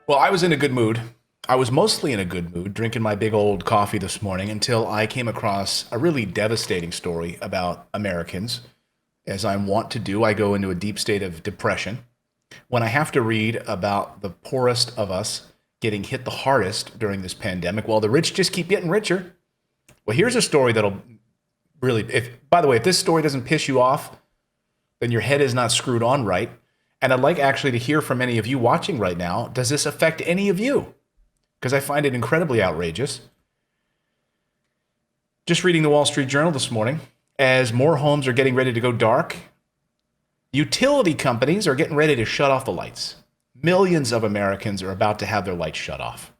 Well, I was in a good mood. I was mostly in a good mood drinking my big old coffee this morning until I came across a really devastating story about Americans. As I'm wont to do, I go into a deep state of depression when I have to read about the poorest of us getting hit the hardest during this pandemic while the rich just keep getting richer. Well, here's a story that'll really, if, by the way, if this story doesn't piss you off, then your head is not screwed on right. And I'd like actually to hear from any of you watching right now. Does this affect any of you? Because I find it incredibly outrageous. Just reading the Wall Street Journal this morning, as more homes are getting ready to go dark, utility companies are getting ready to shut off the lights. Millions of Americans are about to have their lights shut off.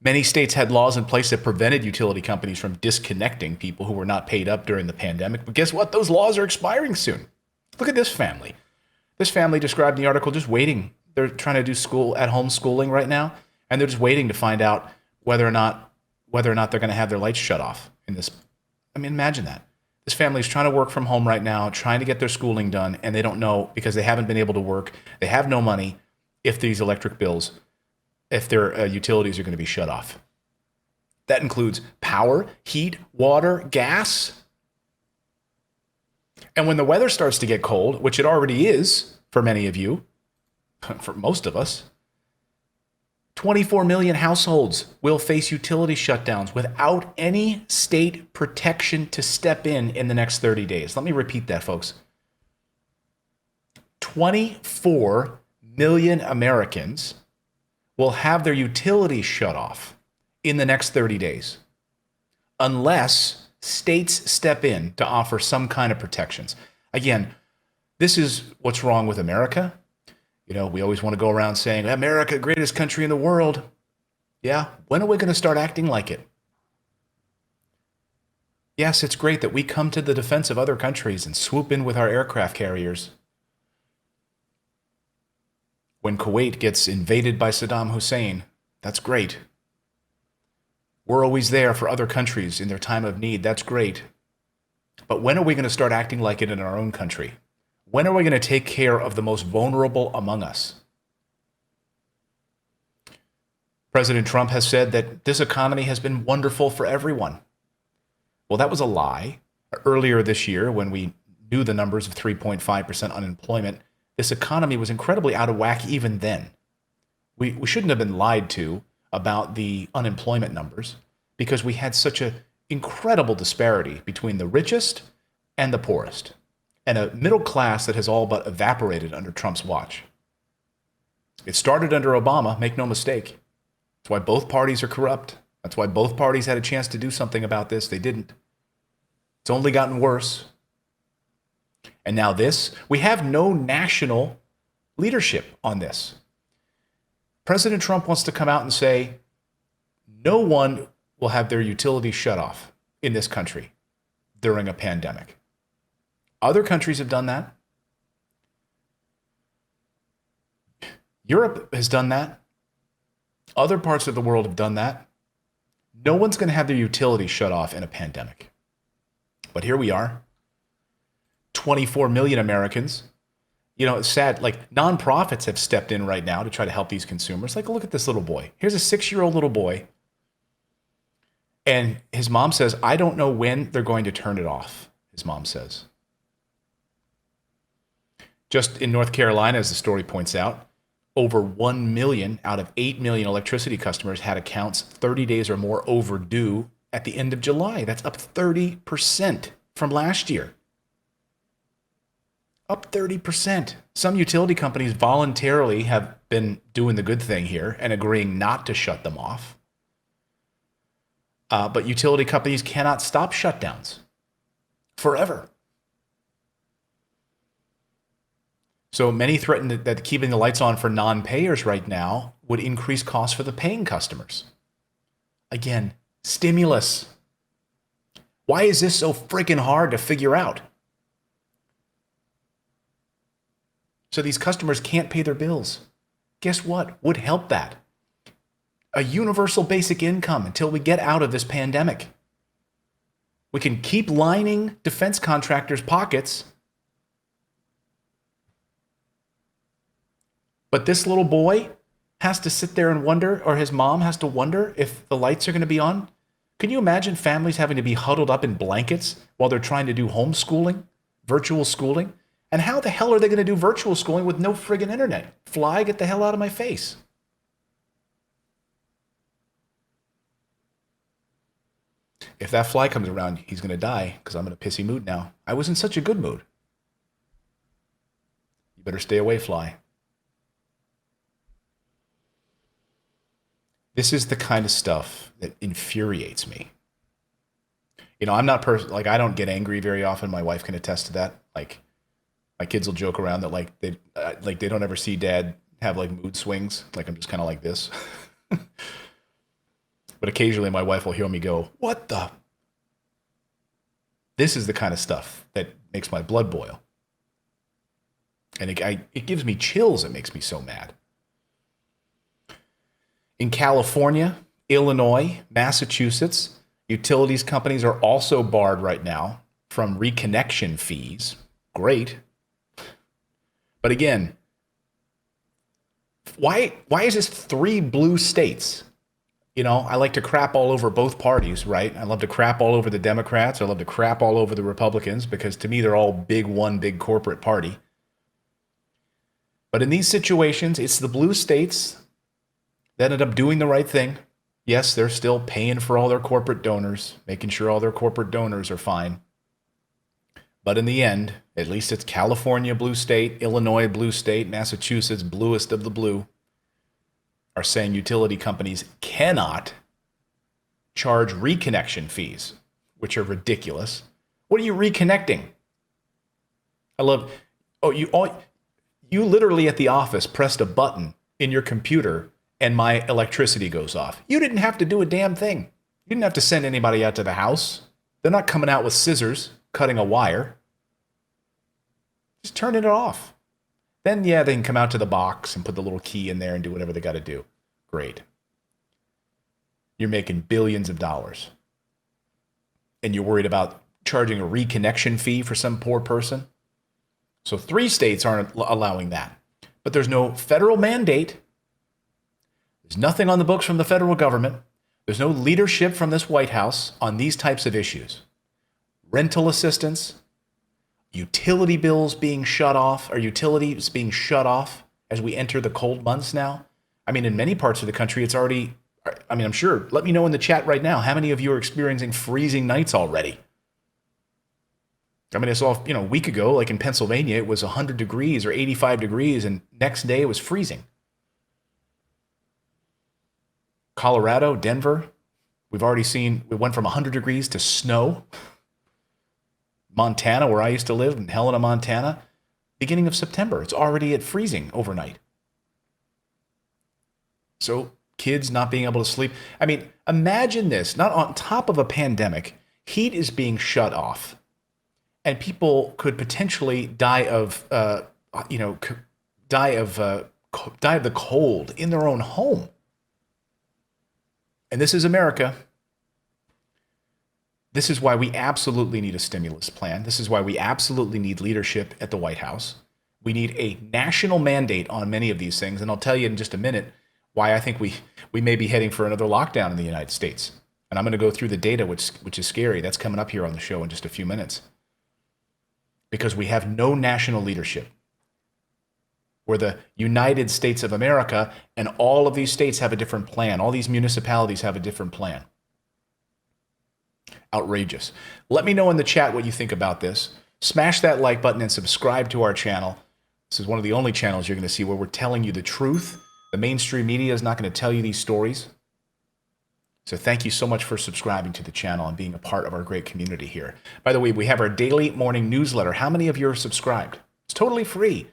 Many states had laws in place that prevented utility companies from disconnecting people who were not paid up during the pandemic. But guess what? Those laws are expiring soon. Look at this family. This family described in the article just waiting. They're trying to do school at home schooling right now, and they're just waiting to find out whether or not they're going to have their lights shut off in this. I mean, imagine that. This family is trying to work from home right now, trying to get their schooling done, and they don't know because they haven't been able to work. They have no money if these electric bills, if their utilities are going to be shut off. That includes power, heat, water, gas. And when the weather starts to get cold, which it already is for many of you, for most of us, 24 million households will face utility shutdowns without any state protection to step in the next 30 days. Let me repeat that, folks. 24 million Americans will have their utilities shut off in the next 30 days unless states step in to offer some kind of protections. Again, this is what's wrong with America. You know, we always want to go around saying, America, greatest country in the world. Yeah, when are we going to start acting like it? Yes, it's great that we come to the defense of other countries and swoop in with our aircraft carriers. When Kuwait gets invaded by Saddam Hussein, that's great. We're always there for other countries in their time of need. That's great. But when are we going to start acting like it in our own country? When are we going to take care of the most vulnerable among us? President Trump has said that this economy has been wonderful for everyone. Well, that was a lie. Earlier this year, when we knew the numbers of 3.5% unemployment, this economy was incredibly out of whack even then. We shouldn't have been lied to about the unemployment numbers because we had such an incredible disparity between the richest and the poorest, and a middle class that has all but evaporated under Trump's watch. It started under Obama, make no mistake. That's why both parties are corrupt. That's why both parties had a chance to do something about this. They didn't. It's only gotten worse. And now this, we have no national leadership on this. President Trump wants to come out and say, no one will have their utilities shut off in this country during a pandemic. Other countries have done that. Europe has done that. Other parts of the world have done that. No one's going to have their utilities shut off in a pandemic. But here we are. 24 million Americans. You know, it's sad. Like, nonprofits have stepped in right now to try to help these consumers. Like, look at this little boy. Here's a 6-year-old little boy. And his mom says, I don't know when they're going to turn it off, his mom says. Just in North Carolina, as the story points out, over 1 million out of 8 million electricity customers had accounts 30 days or more overdue at the end of July. That's up 30% from last year. Up 30%. Some utility companies voluntarily have been doing the good thing here and agreeing not to shut them off. But utility companies cannot stop shutdowns forever. So many threaten that keeping the lights on for non-payers right now would increase costs for the paying customers. Again, stimulus. Why is this so freaking hard to figure out? So these customers can't pay their bills. Guess what would help that? A universal basic income until we get out of this pandemic. We can keep lining defense contractors' pockets. But this little boy has to sit there and wonder, or his mom has to wonder if the lights are going to be on? Can you imagine families having to be huddled up in blankets while they're trying to do homeschooling, virtual schooling? And how the hell are they going to do virtual schooling with no friggin' internet? Fly, get the hell out of my face. If that fly comes around, he's going to die because I'm in a pissy mood now. I was in such a good mood. You better stay away, fly. This is the kind of stuff that infuriates me. You know, I'm not like, I don't get angry very often. My wife can attest to that. Like, my kids will joke around that they don't ever see dad have like mood swings. Like, I'm just kind of like this. But occasionally my wife will hear me go, "What the?" This is the kind of stuff that makes my blood boil. And it gives me chills. It makes me so mad. In California, Illinois, Massachusetts, utilities companies are also barred right now from reconnection fees. Great. But again, why is this 3 blue states? You know, I like to crap all over both parties, right? I love to crap all over the Democrats. I love to crap all over the Republicans because to me, they're all one big corporate party. But in these situations, it's the blue states that end up doing the right thing. Yes, they're still paying for all their corporate donors, making sure all their corporate donors are fine. But in the end, at least it's California blue state, Illinois blue state, Massachusetts bluest of the blue, are saying utility companies cannot charge reconnection fees, which are ridiculous. What are you reconnecting? You literally at the office pressed a button in your computer and my electricity goes off. You didn't have to do a damn thing. You didn't have to send anybody out to the house. They're not coming out with scissors, cutting a wire. Just turning it off. Then, yeah, they can come out to the box and put the little key in there and do whatever they got to do. Great. You're making billions of dollars. And you're worried about charging a reconnection fee for some poor person? So 3 states aren't allowing that. But there's no federal mandate. There's nothing on the books from the federal government. There's no leadership from this White House on these types of issues. Rental assistance, utility bills being shut off, or utilities being shut off as we enter the cold months now. I mean, in many parts of the country, it's already, I'm sure, let me know in the chat right now, how many of you are experiencing freezing nights already? I mean, I saw, a week ago, like in Pennsylvania, it was 100 degrees or 85 degrees, and next day it was freezing. Colorado, Denver, we've already seen, we went from 100 degrees to snow. Montana, where I used to live, in Helena, Montana, beginning of September. It's already at freezing overnight. So kids not being able to sleep. I mean, imagine this, not on top of a pandemic, heat is being shut off. And people could potentially die of the cold in their own home. And this is America. This is why we absolutely need a stimulus plan. This is why we absolutely need leadership at the White House. We need a national mandate on many of these things. And I'll tell you in just a minute why I think we may be heading for another lockdown in the United States. And I'm going to go through the data, which is scary. That's coming up here on the show in just a few minutes. Because we have no national leadership. We're the United States of America, and all of these states have a different plan. All these municipalities have a different plan. Outrageous. Let me know in the chat what you think about this. Smash that like button and subscribe to our channel. This is one of the only channels you're going to see where we're telling you the truth. The mainstream media is not going to tell you these stories. So thank you so much for subscribing to the channel and being a part of our great community here. By the way, we have our daily morning newsletter. How many of you are subscribed? It's totally free.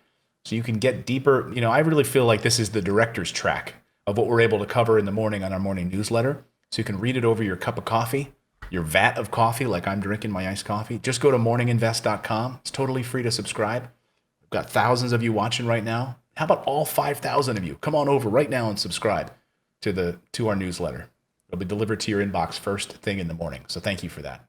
So you can get deeper. I really feel like this is the director's track of what we're able to cover in the morning on our morning newsletter. So you can read it over your cup of coffee, your vat of coffee, like I'm drinking my iced coffee. Just go to morninginvest.com. It's totally free to subscribe. We've got thousands of you watching right now. How about all 5,000 of you? Come on over right now and subscribe to our newsletter. It'll be delivered to your inbox first thing in the morning. So thank you for that.